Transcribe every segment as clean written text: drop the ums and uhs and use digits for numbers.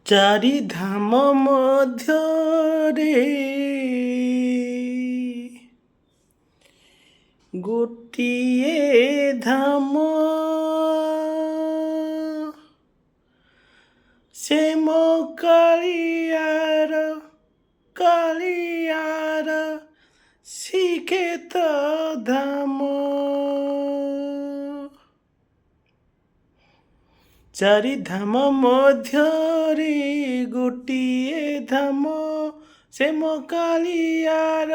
ଚାରି ଧାମ ମଧ୍ୟରେ ଗୋଟିଏ ଧାମ, ସେ ମୋ କାଳିଆର ଶ୍ରୀକ୍ଷେତ୍ର ଧାମ। ଚାରି ଧାମ ମଧ୍ୟରେ ଗୋଟିଏ ଧାମ, ସେ ମୋ କାଳିଆର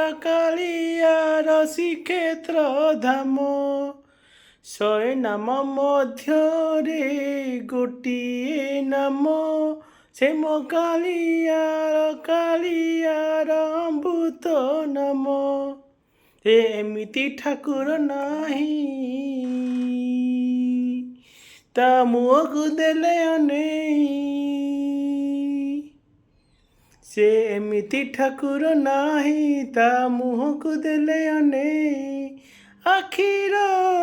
ଶ୍ରୀକ୍ଷେତ୍ର ଧାମ। ଶହେ ନାମ ମଧ୍ୟରେ ଗୋଟିଏ ନାମ, ସେ ମୋ କାଳିଆର ଅମୃତ ନାମ। ସେ ଏମିତି ଠାକୁର ନାହିଁ, ତା ମୁହଁକୁ ଦେଲେ ଅନେଇ। ସେ ଏମିତି ଠାକୁର ନାହିଁ, ତା ମୁହଁକୁ ଦେଲେ ଅନେଇ। ଆଖିର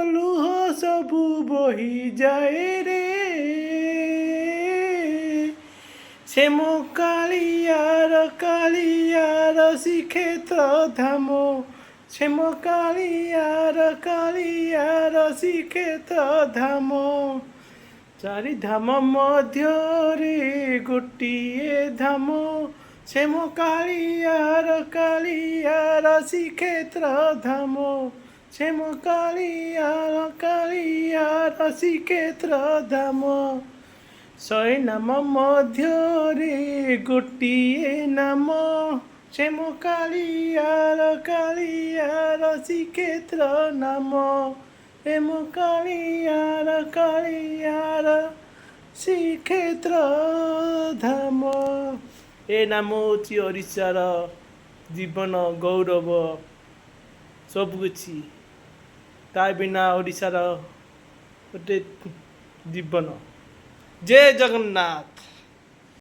ଲୁହ ସବୁ ବହିଯାଏ ରେ, ସେ ମୋ କାଳିଆର ଶ୍ରୀକ୍ଷେତ୍ର ଧାମ। ସେ ମୋ କାଳିଆର ଶ୍ରୀକ୍ଷେତ୍ର ଧାମ। ଚାରି ଧାମ ମଧ୍ୟରେ ଗୋଟିଏ ଧାମ, ସେ ମୋ କାଳିଆର ଶ୍ରୀକ୍ଷେତ୍ର ଧାମ। ସେ ମୋ କାଳିଆର ଶ୍ରୀକ୍ଷେତ୍ର ଧାମ। ଶହେ ନାମ ମଧ୍ୟରେ ଗୋଟିଏ ନାମ, ସେ ମୋ କାଳିଆର ଶ୍ରୀକ୍ଷେତ୍ର ନାମ। ଏ ମୋ କାଳିଆର ଶ୍ରୀକ୍ଷେତ୍ର ଧାମ। ଏ ନାମ ହେଉଛି ଓଡ଼ିଶାର ଜୀବନ ଗୌରବ ସବୁକିଛି। ତା ବିନା ଓଡ଼ିଶାର ଗୋଟେ ଜୀବନ। ଜୟ ଜଗନ୍ନାଥ।